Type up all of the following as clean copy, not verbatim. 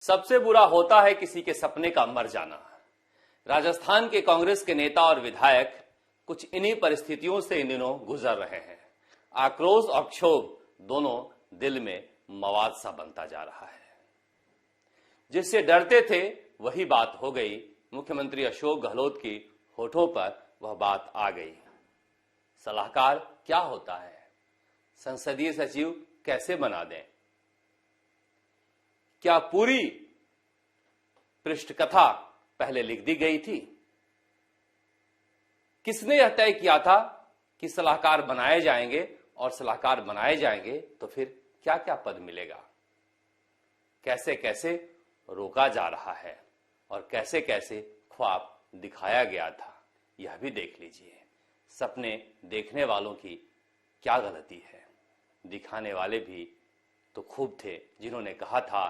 सबसे बुरा होता है किसी के सपने का मर जाना। राजस्थान के कांग्रेस के नेता और विधायक कुछ इन्हीं परिस्थितियों से इन दिनों गुजर रहे हैं। आक्रोश और क्षोभ दोनों दिल में मवाद सा बनता जा रहा है। जिससे डरते थे वही बात हो गई। मुख्यमंत्री अशोक गहलोत की होठों पर वह बात आ गई। सलाहकार क्या होता है, संसदीय सचिव कैसे बना दें, क्या पूरी पृष्ठकथा पहले लिख दी गई थी? किसने यह तय किया था कि सलाहकार बनाए जाएंगे और सलाहकार बनाए जाएंगे तो फिर क्या क्या पद मिलेगा? कैसे कैसे रोका जा रहा है और कैसे कैसे ख्वाब दिखाया गया था, यह भी देख लीजिए। सपने देखने वालों की क्या गलती है। दिखाने वाले भी तो खूब थे जिन्होंने कहा था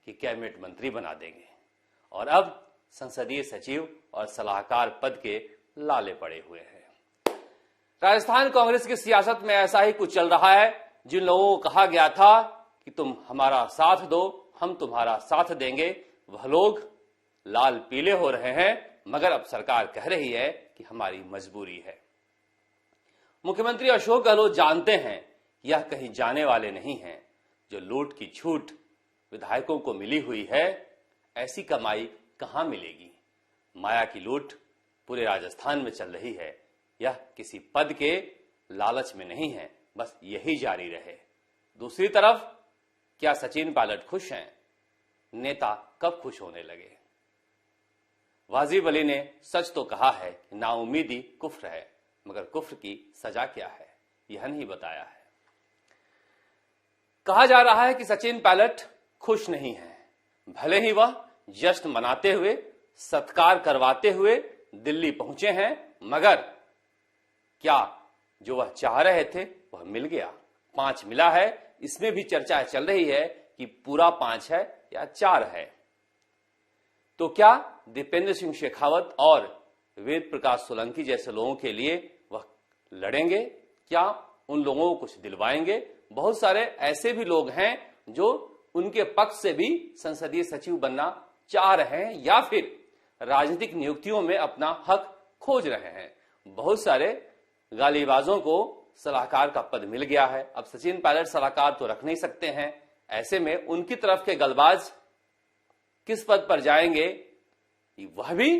कि कैबिनेट मंत्री बना देंगे और अब संसदीय सचिव और सलाहकार पद के लाले पड़े हुए हैं। राजस्थान कांग्रेस की सियासत में ऐसा ही कुछ चल रहा है। जिन लोगों को कहा गया था कि तुम हमारा साथ दो, हम तुम्हारा साथ देंगे, वह लोग लाल पीले हो रहे हैं, मगर अब सरकार कह रही है कि हमारी मजबूरी है। मुख्यमंत्री अशोक गहलोत जानते हैं यह कहीं जाने वाले नहीं हैं। जो लूट की छूट विधायकों को मिली हुई है, ऐसी कमाई कहां मिलेगी? माया की लूट पूरे राजस्थान में चल रही है। यह किसी पद के लालच में नहीं है, बस यही जारी रहे। दूसरी तरफ क्या सचिन पायलट खुश हैं? नेता कब खुश होने लगे? वाजिब अली ने सच तो कहा है कि नाउमीदी कुफ्र है, मगर कुफ्र की सजा क्या है यह नहीं बताया है। कहा जा रहा है कि सचिन पायलट खुश नहीं है। भले ही वह जश्न मनाते हुए, सत्कार करवाते हुए दिल्ली पहुंचे हैं, मगर क्या जो वह चाह रहे थे वह मिल गया? 5 मिला है, इसमें भी चर्चा चल रही है कि पूरा 5 है या 4 है। तो क्या दीपेंद्र सिंह शेखावत और वेद प्रकाश सोलंकी जैसे लोगों के लिए वह लड़ेंगे? क्या उन लोगों को कुछ दिलवाएंगे? बहुत सारे ऐसे भी लोग हैं जो उनके पक्ष से भी संसदीय सचिव बनना चाह रहे हैं या फिर राजनीतिक नियुक्तियों में अपना हक खोज रहे हैं। बहुत सारे गालीबाजों को सलाहकार का पद मिल गया है। अब सचिन पायलट सलाहकार तो रख नहीं सकते हैं। ऐसे में उनकी तरफ के गलबाज किस पद पर जाएंगे, वह भी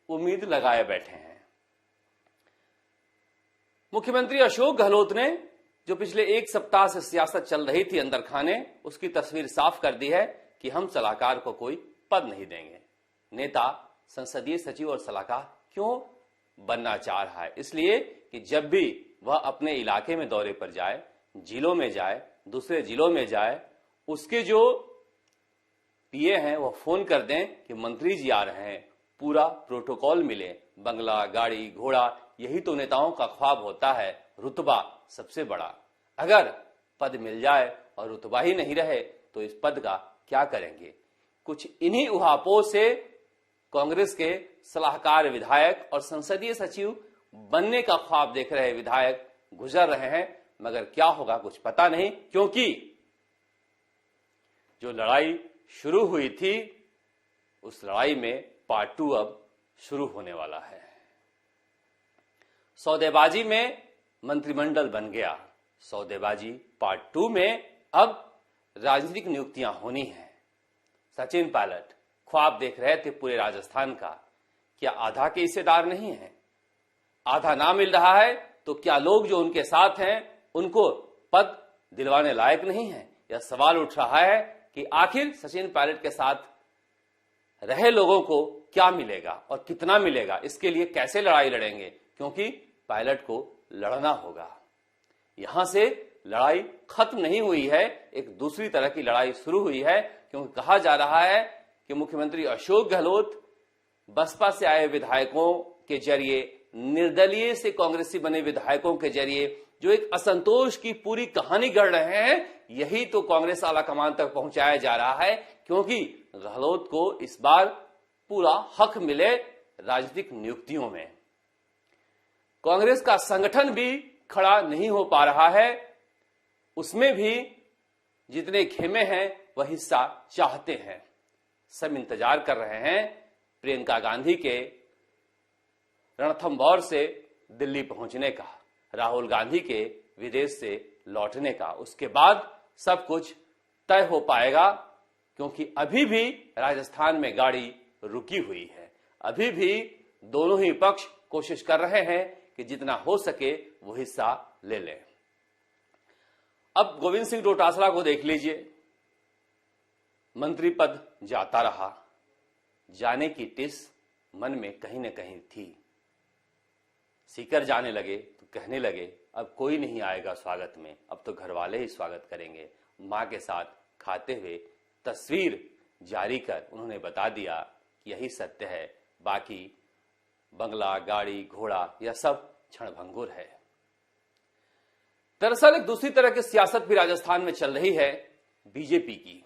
उम्मीद लगाए बैठे हैं। मुख्यमंत्री अशोक गहलोत ने जो पिछले 1 सप्ताह से सियासत चल रही थी अंदर खाने, उसकी तस्वीर साफ कर दी है कि हम सलाहकार को कोई पद नहीं देंगे। नेता संसदीय सचिव और सलाहकार क्यों बनना चाह रहा है? इसलिए कि जब भी वह अपने इलाके में दौरे पर जाए, जिलों में जाए, दूसरे जिलों में जाए, उसके जो पीए हैं वह फोन कर दें कि मंत्री जी आ रहे हैं, पूरा प्रोटोकॉल मिले, बंगला, गाड़ी, घोड़ा, यही तो नेताओं का ख्वाब होता है। रुतबा सबसे बड़ा। अगर पद मिल जाए और रुतबा ही नहीं रहे तो इस पद का क्या करेंगे? कुछ इन्हीं उहापों से कांग्रेस के सलाहकार विधायक और संसदीय सचिव बनने का ख्वाब देख रहे विधायक गुजर रहे हैं, मगर क्या होगा कुछ पता नहीं, क्योंकि जो लड़ाई शुरू हुई थी उस लड़ाई में पार्ट 2 अब शुरू होने वाला है। सौदेबाजी में मंत्रिमंडल बन गया, सौदेबाजी पार्ट 2 में अब राजनीतिक नियुक्तियां होनी हैं। सचिन पायलट ख्वाब देख रहे थे पूरे राजस्थान का, क्या आधा के हिस्सेदार नहीं है? आधा ना मिल रहा है तो क्या लोग जो उनके साथ हैं उनको पद दिलवाने लायक नहीं है? यह सवाल उठ रहा है कि आखिर सचिन पायलट के साथ रहे लोगों को क्या मिलेगा और कितना मिलेगा? इसके लिए कैसे लड़ाई लड़ेंगे? क्योंकि पायलट को लड़ना होगा। यहां से लड़ाई खत्म नहीं हुई है, एक दूसरी तरह की लड़ाई शुरू हुई है, क्योंकि कहा जा रहा है कि मुख्यमंत्री अशोक गहलोत बसपा से आए विधायकों के जरिए, निर्दलीय से कांग्रेसी बने विधायकों के जरिए जो एक असंतोष की पूरी कहानी गढ़ रहे हैं, यही तो कांग्रेस आला कमान तक पहुंचाया जा रहा है, क्योंकि गहलोत को इस बार पूरा हक मिले राजनीतिक नियुक्तियों में। कांग्रेस का संगठन भी खड़ा नहीं हो पा रहा है, उसमें भी जितने खेमे हैं वह हिस्सा चाहते हैं। सब इंतजार कर रहे हैं प्रियंका गांधी के रणथंभौर से दिल्ली पहुंचने का, राहुल गांधी के विदेश से लौटने का। उसके बाद सब कुछ तय हो पाएगा, क्योंकि अभी भी राजस्थान में गाड़ी रुकी हुई है। अभी भी दोनों ही पक्ष कोशिश कर रहे हैं कि जितना हो सके वो हिस्सा ले लें। अब गोविंद सिंह डोटासरा को देख लीजिए, मंत्री पद जाता रहा, जाने की टिस मन में कहीं न कहीं थी। सीकर जाने लगे तो कहने लगे अब कोई नहीं आएगा स्वागत में, अब तो घर वाले ही स्वागत करेंगे। मां के साथ खाते हुए तस्वीर जारी कर उन्होंने बता दिया कि यही सत्य है, बाकी बंगला, गाड़ी, घोड़ा यह सब क्षणभंगुर है। दरअसल एक दूसरी तरह की सियासत भी राजस्थान में चल रही है, बीजेपी की।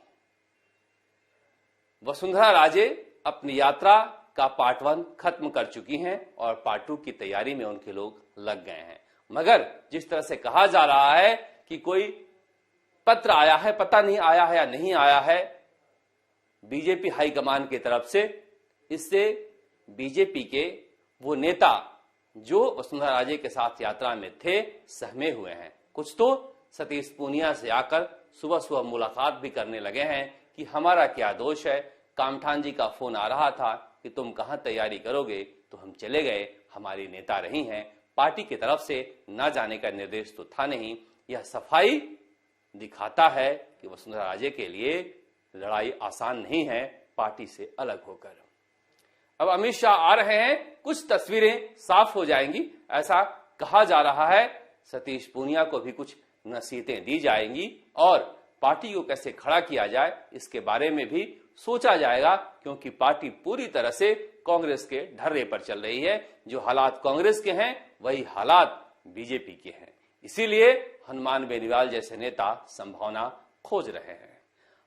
वसुंधरा राजे अपनी यात्रा का पार्ट 1 खत्म कर चुकी हैं और पार्ट 2 की तैयारी में उनके लोग लग गए हैं। मगर जिस तरह से कहा जा रहा है कि कोई पत्र आया है, पता नहीं आया है या नहीं आया है बीजेपी हाईकमान की तरफ से, इससे बीजेपी के वो नेता जो वसुंधरा राजे के साथ यात्रा में थे सहमे हुए हैं। कुछ तो सतीश पूनिया से आकर सुबह सुबह मुलाकात भी करने लगे हैं कि हमारा क्या दोष है, कामठान जी का फोन आ रहा था कि तुम कहां तैयारी करोगे, तो हम चले गए, हमारी नेता रही हैं, पार्टी की तरफ से ना जाने का निर्देश तो था नहीं। यह सफाई दिखाता है कि वसुंधरा राजे के लिए लड़ाई आसान नहीं है पार्टी से अलग होकर। अब अमित शाह आ रहे हैं, कुछ तस्वीरें साफ हो जाएंगी, ऐसा कहा जा रहा है। सतीश पूनिया को भी कुछ नसीहतें दी जाएंगी और पार्टी को कैसे खड़ा किया जाए इसके बारे में भी सोचा जाएगा, क्योंकि पार्टी पूरी तरह से कांग्रेस के ढर्रे पर चल रही है। जो हालात कांग्रेस के हैं वही हालात बीजेपी के हैं। इसीलिए हनुमान बेनीवाल जैसे नेता संभावना खोज रहे हैं।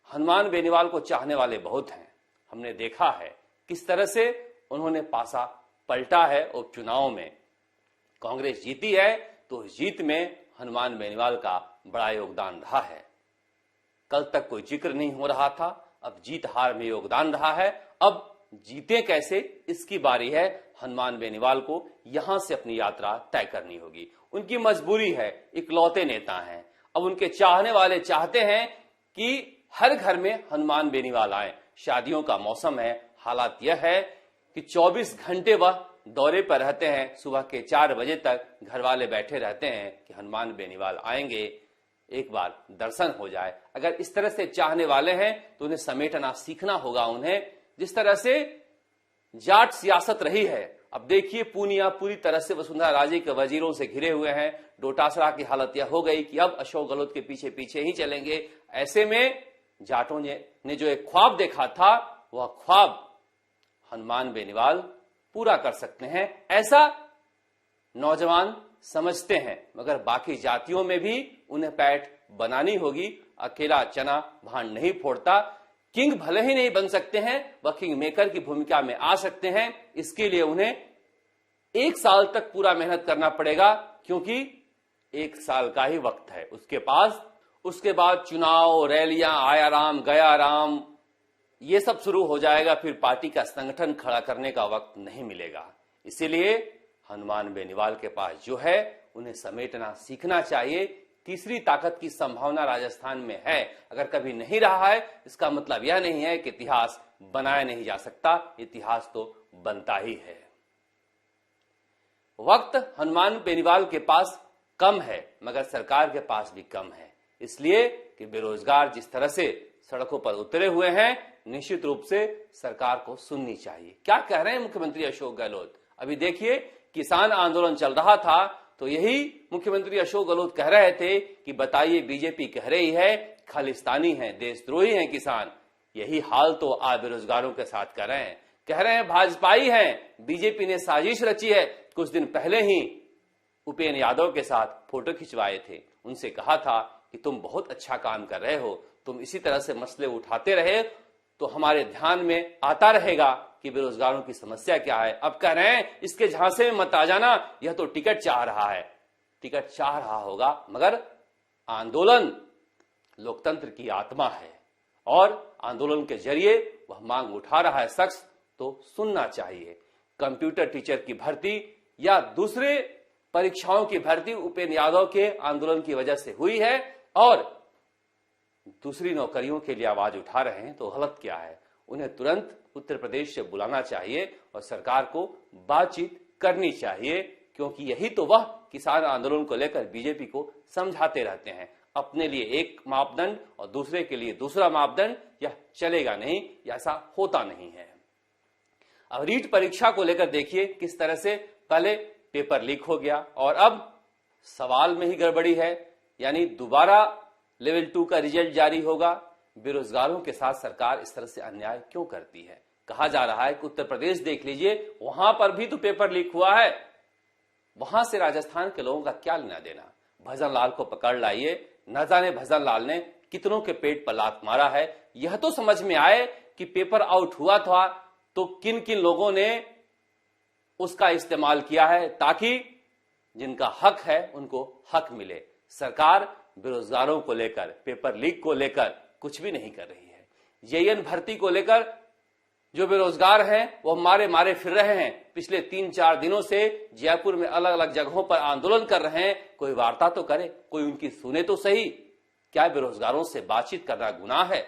हनुमान बेनीवाल को चाहने वाले बहुत हैं। हमने देखा है किस तरह से उन्होंने पासा पलटा है। उपचुनाव में कांग्रेस जीती है तो जीत में हनुमान बेनीवाल का बड़ा योगदान रहा है। कल तक कोई जिक्र नहीं हो रहा था, अब जीत हार में योगदान रहा है। अब जीते कैसे इसकी बारी है। हनुमान बेनीवाल को यहां से अपनी यात्रा तय करनी होगी। उनकी मजबूरी है, इकलौते नेता हैं। अब उनके चाहने वाले चाहते हैं कि हर घर में हनुमान बेनीवाल आए। शादियों का मौसम है, हालात यह है कि 24 घंटे वह दौरे पर रहते हैं। सुबह के 4 बजे तक घर वाले बैठे रहते हैं कि हनुमान बेनीवाल आएंगे, एक बार दर्शन हो जाए। अगर इस तरह से चाहने वाले हैं तो उन्हें समेटना सीखना होगा। उन्हें जिस तरह से जाट सियासत रही है, अब देखिए पूनिया पूरी तरह से वसुंधरा राजे के वजीरों से घिरे हुए हैं। डोटासरा की हालत यह हो गई कि अब अशोक गहलोत के पीछे पीछे ही चलेंगे। ऐसे में जाटों ने जो एक ख्वाब देखा था वह ख्वाब हनुमान बेनीवाल पूरा कर सकते हैं, ऐसा नौजवान समझते हैं। मगर बाकी जातियों में भी उन्हें पैठ बनानी होगी। अकेला चना भांड नहीं फोड़ता। किंग भले ही नहीं बन सकते हैं, वह किंग मेकर की भूमिका में आ सकते हैं। इसके लिए उन्हें 1 साल तक पूरा मेहनत करना पड़ेगा, क्योंकि 1 साल का ही वक्त है उसके पास। उसके बाद चुनाव, रैलियां, आया राम गया राम, ये सब शुरू हो जाएगा। फिर पार्टी का संगठन खड़ा करने का वक्त नहीं मिलेगा। इसीलिए हनुमान बेनीवाल के पास जो है उन्हें समेटना सीखना चाहिए। तीसरी ताकत की संभावना राजस्थान में है। अगर कभी नहीं रहा है इसका मतलब यह नहीं है कि इतिहास बनाया नहीं जा सकता, इतिहास तो बनता ही है। वक्त हनुमान बेनीवाल के पास कम है, मगर सरकार के पास भी कम है। इसलिए कि बेरोजगार जिस तरह से सड़कों पर उतरे हुए हैं, निश्चित रूप से सरकार को सुननी चाहिए। क्या कह रहे हैं मुख्यमंत्री अशोक गहलोत? अभी देखिए, किसान आंदोलन चल रहा था तो यही मुख्यमंत्री अशोक गहलोत कह रहे थे कि बताइए बीजेपी कह रही है खालिस्तानी है, देशद्रोही हैं किसान। यही हाल तो आप बेरोजगारों के साथ कर रहे हैं। कह रहे हैं भाजपाई हैं, बीजेपी ने साजिश रची है। कुछ दिन पहले ही उपेंद्र यादव के साथ फोटो खिंचवाए थे, उनसे कहा था कि तुम बहुत अच्छा काम कर रहे हो, तुम इसी तरह से मसले उठाते रहे तो हमारे ध्यान में आता रहेगा कि बेरोजगारों की समस्या क्या है। अब कह रहे हैं इसके झांसे में मत आ जाना, यह तो टिकट चाह रहा है। टिकट चाह रहा होगा, मगर आंदोलन लोकतंत्र की आत्मा है। और आंदोलन के जरिए वह मांग उठा रहा है शख्स तो सुनना चाहिए। कंप्यूटर टीचर की भर्ती या दूसरे परीक्षाओं की भर्ती उपेंद्र यादव के आंदोलन की वजह से हुई है और दूसरी नौकरियों के लिए आवाज उठा रहे हैं तो गलत क्या है? उन्हें तुरंत उत्तर प्रदेश से बुलाना चाहिए और सरकार को बातचीत करनी चाहिए, क्योंकि यही तो वह किसान आंदोलन को लेकर बीजेपी को समझाते रहते हैं। अपने लिए एक मापदंड और दूसरे के लिए दूसरा मापदंड, यह चलेगा नहीं, ऐसा होता नहीं है। अब रीट परीक्षा को लेकर देखिए किस तरह से पहले पेपर लीक हो गया और अब सवाल में ही गड़बड़ी है, यानी दोबारा लेवल 2 का रिजल्ट जारी होगा। बेरोजगारों के साथ सरकार इस तरह से अन्याय क्यों करती है? कहा जा रहा है कि उत्तर प्रदेश देख लीजिए, वहां पर भी तो पेपर लीक हुआ है, वहां से राजस्थान के लोगों का क्या लेना देना? भजन लाल को पकड़ लाइए, न जाने भजन लाल ने कितनों के पेट पर लात मारा है। यह तो समझ में आए कि पेपर आउट हुआ था तो किन किन लोगों ने उसका इस्तेमाल किया है ताकि जिनका हक है उनको हक मिले। सरकार बेरोजगारों को लेकर, पेपर लीक को लेकर कुछ भी नहीं कर रही है। जेईएन भर्ती को लेकर जो बेरोजगार हैं वो मारे मारे फिर रहे हैं। पिछले 3-4 दिनों से जयपुर में अलग अलग जगहों पर आंदोलन कर रहे हैं। कोई वार्ता तो करे, कोई उनकी सुने तो सही। क्या बेरोजगारों से बातचीत करना गुनाह है?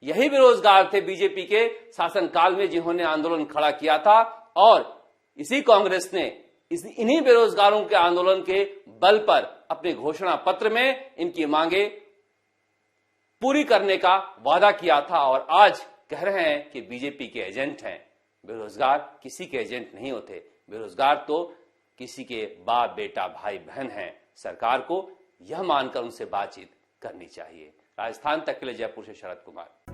यही बेरोजगार थे बीजेपी के शासनकाल में जिन्होंने आंदोलन खड़ा किया था और इसी कांग्रेस ने इन्हीं बेरोजगारों के आंदोलन के बल पर अपने घोषणा पत्र में इनकी मांगे पूरी करने का वादा किया था और आज कह रहे हैं कि बीजेपी के एजेंट हैं। बेरोजगार किसी के एजेंट नहीं होते, बेरोजगार तो किसी के बाप बेटा भाई बहन हैं। सरकार को यह मानकर उनसे बातचीत करनी चाहिए। राजस्थान तक के लिए जयपुर से शरद कुमार।